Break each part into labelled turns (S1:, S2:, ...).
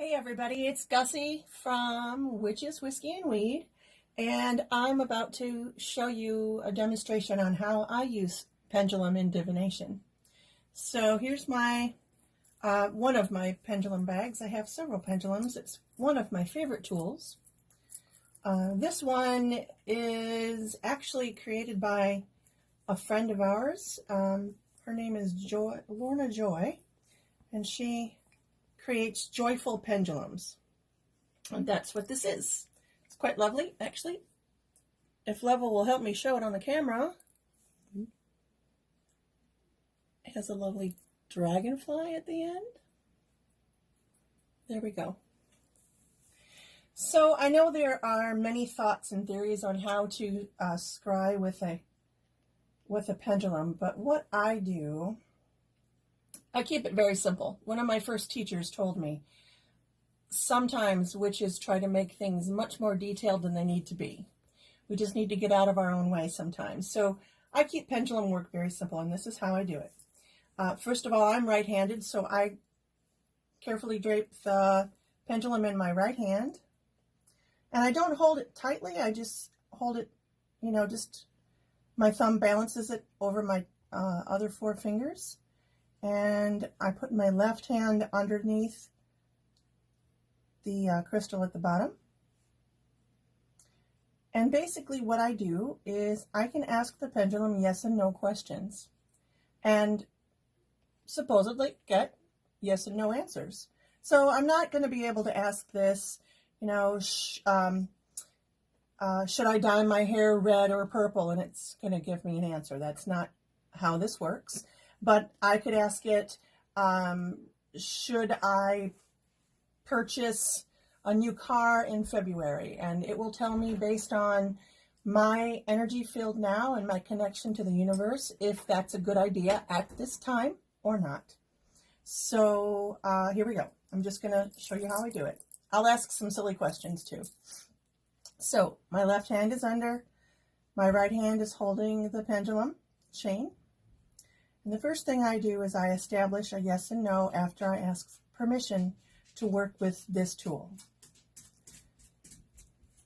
S1: Hey everybody, it's Gussy from Witches, Whiskey, and Weed, and I'm about to show you a demonstration on how I use pendulum in divination. So here's my one of my pendulum bags. I have several pendulums. It's one of my favorite tools. This one is actually created by a friend of ours. Her name is Lorna Joy, and she creates joyful pendulums. And that's what this is. It's quite lovely, actually. If Level will help me show it on the camera, it has a lovely dragonfly at the end. There we go. So I know there are many thoughts and theories on how to scry with a pendulum, but what I do, I keep it very simple. One of my first teachers told me, sometimes witches try to make things much more detailed than they need to be. We just need to get out of our own way sometimes. So I keep pendulum work very simple, and this is how I do it. First of all, I'm right-handed, so I carefully drape the pendulum in my right hand. And I don't hold it tightly, I just hold it, just my thumb balances it over my other four fingers. And I put my left hand underneath the crystal at the bottom. And basically what I do is I can ask the pendulum yes and no questions and supposedly get yes and no answers. So I'm not going to be able to ask this, should I dye my hair red or purple? And it's going to give me an answer. That's not how this works. But I could ask it, should I purchase a new car in February? And it will tell me based on my energy field now and my connection to the universe if that's a good idea at this time or not. So here we go. I'm just going to show you how I do it. I'll ask some silly questions too. So my left hand is under, my right hand is holding the pendulum chain. And the first thing I do is I establish a yes and no after I ask permission to work with this tool.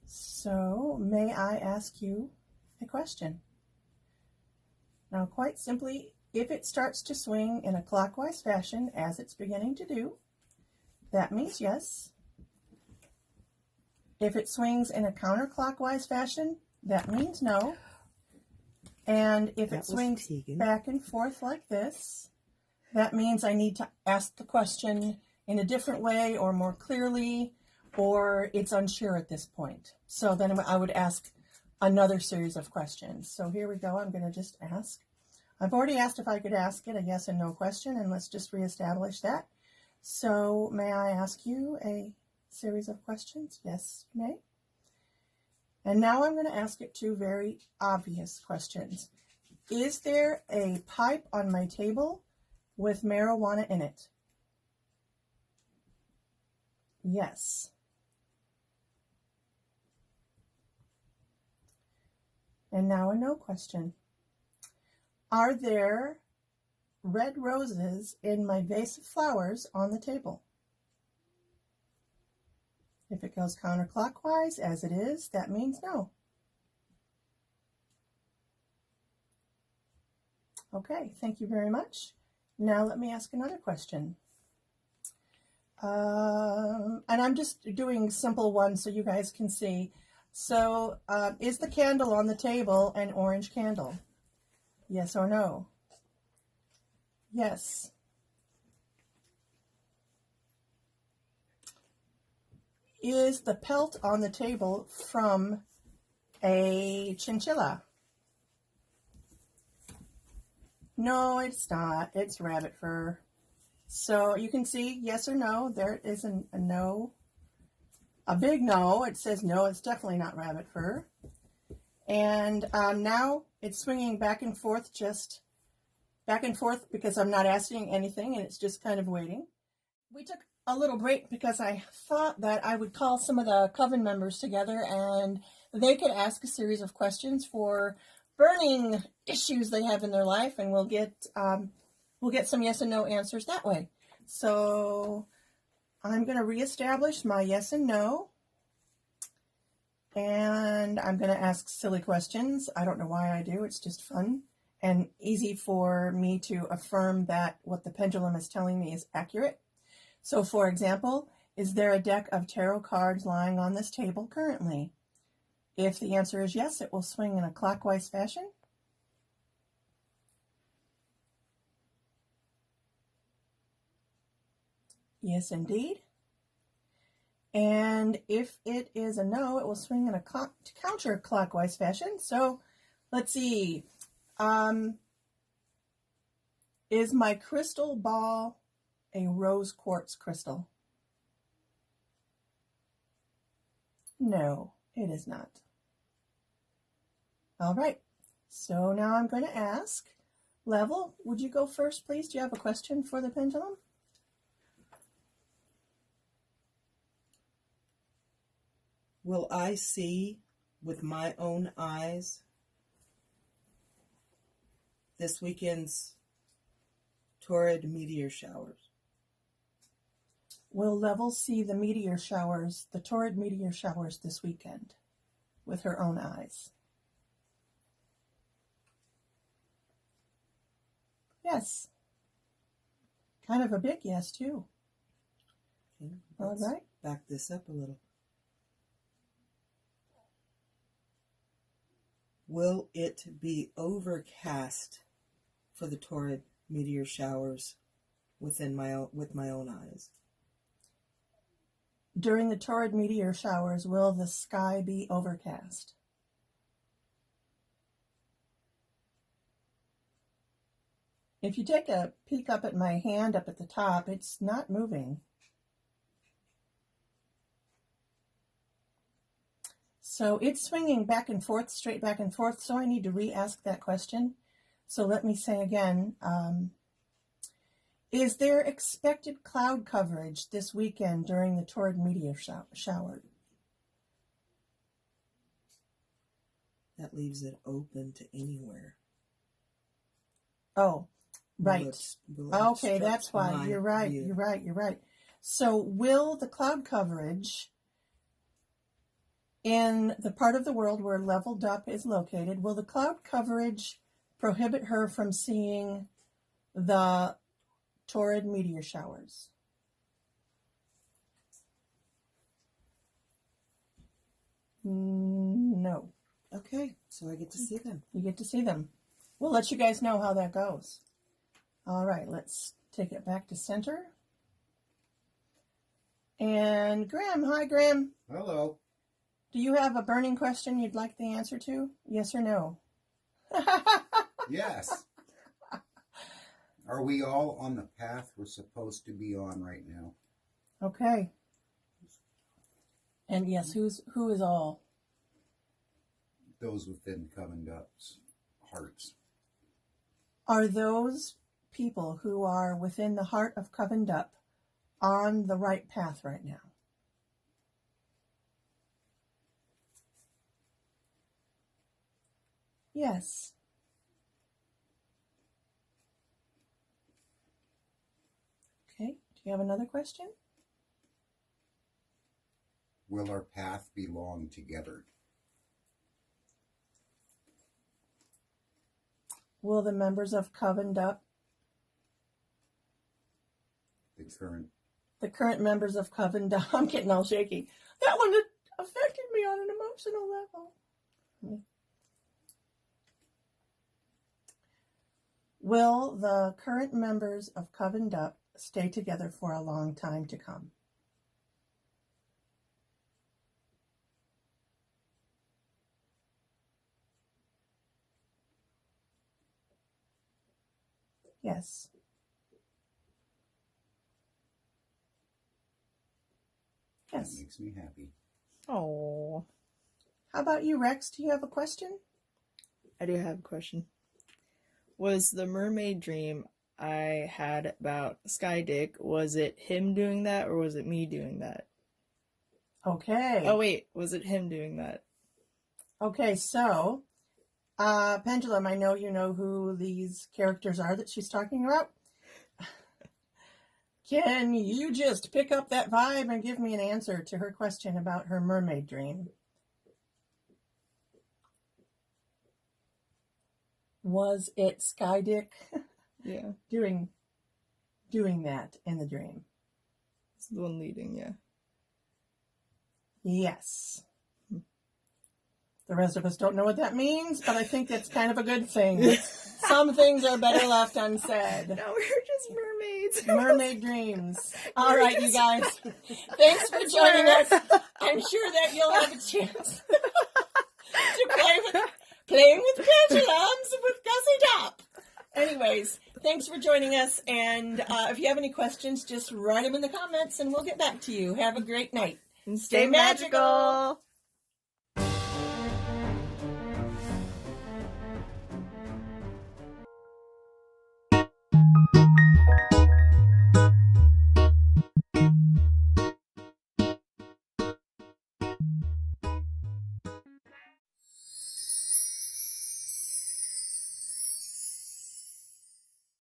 S1: So, may I ask you a question? Now, quite simply, if it starts to swing in a clockwise fashion, as it's beginning to do, that means yes. If it swings in a counterclockwise fashion, that means no. And if it swings back and forth like this, that means I need to ask the question in a different way or more clearly, or it's unsure at this point. So then I would ask another series of questions. So here we go. I'm going to just ask. I've already asked if I could ask it a yes and no question, and let's just reestablish that. So may I ask you a series of questions? Yes, you may. And now I'm going to ask it two very obvious questions. Is there a pipe on my table with marijuana in it? Yes. And now a no question. Are there red roses in my vase of flowers on the table? If it goes counterclockwise, as it is, that means no. Okay, thank you very much. Now let me ask another question. And I'm just doing simple ones so you guys can see. So, is the candle on the table an orange candle? Yes or no? Yes. Is the pelt on the table from a chinchilla? No, it's not. It's rabbit fur. So you can see yes or no. There is a no. A big no. It says no, it's definitely not rabbit fur. And now it's swinging back and forth, just back and forth because I'm not asking anything and it's just kind of waiting. We took a little break because I thought that I would call some of the coven members together and they could ask a series of questions for burning issues they have in their life, and we'll get some yes and no answers that way. So I'm going to reestablish my yes and no. And I'm going to ask silly questions. I don't know why I do. It's just fun and easy for me to affirm that what the pendulum is telling me is accurate. So, for example, is there a deck of tarot cards lying on this table currently? If the answer is yes, it will swing in a clockwise fashion. Yes, indeed. And if it is a no, it will swing in a counter-clockwise fashion. So let's see. Is my crystal ball a rose quartz crystal? No, it is not. All right. So now I'm going to ask, Level, would you go first, please? Do you have a question for the pendulum?
S2: Will I see with my own eyes this weekend's torrid meteor showers?
S1: Will Level see the meteor showers, the torrid meteor showers this weekend with her own eyes? Yes. Kind of a big yes, too.
S2: Okay,
S1: all right.
S2: Back this up a little. Will it be overcast for the torrid meteor showers with my own eyes?
S1: During the torrid meteor showers, will the sky be overcast? If you take a peek up at my hand up at the top, it's not moving. So it's swinging back and forth, straight back and forth, so I need to re-ask that question. So let me say again, is there expected cloud coverage this weekend during the torrid meteor shower?
S2: That leaves it open to anywhere.
S1: Oh, right.
S2: Will it
S1: okay, that's why. You're right.
S2: View?
S1: You're right. You're right. So will the cloud coverage in the part of the world where leveled up is located, will the cloud coverage prohibit her from seeing the torrid meteor showers? No.
S2: Okay, so I get to see them.
S1: You get to see them. We'll let you guys know how that goes. All right, let's take it back to center. And Graham, hi Graham.
S3: Hello.
S1: Do you have a burning question you'd like the answer to? Yes or no?
S3: Yes. Are we all on the path we're supposed to be on right now?
S1: Okay. And yes, who is all?
S3: Those within Coven Up's hearts.
S1: Are those people who are within the heart of Coven Up on the right path right now? Yes. Okay. Do you have another question?
S3: Will our path belong together?
S1: Will the members of Coven Up, the current members of Coven Up, I'm getting all shaky. That one affected me on an emotional level. Will the current members of Coven Up stay together for a long time to come? Yes. Yes.
S3: That makes me happy.
S4: Oh.
S1: How about you, Rex? Do you have a question?
S4: I do have a question. Was the mermaid dream I had about Sky Dick, was it him doing that or was it me doing that?
S1: Okay.
S4: Oh wait, was it him doing that?
S1: Okay, so Pendulum, I know you know who these characters are that she's talking about. Can you just pick up that vibe and give me an answer to her question about her mermaid dream? Was it Sky Dick
S4: Yeah.
S1: doing that in the dream?
S4: It's the one leading, yeah.
S1: Yes. The rest of us don't know what that means, but I think that's kind of a good thing. Some things are better left unsaid.
S4: No, we're just mermaids.
S1: Mermaid dreams. All right, you guys. Thanks for joining us. I'm sure that you'll have a chance to playing with pendulums with Gussy Top. Anyways, thanks for joining us. And if you have any questions, just write them in the comments and we'll get back to you. Have a great night.
S4: And
S1: Stay magical.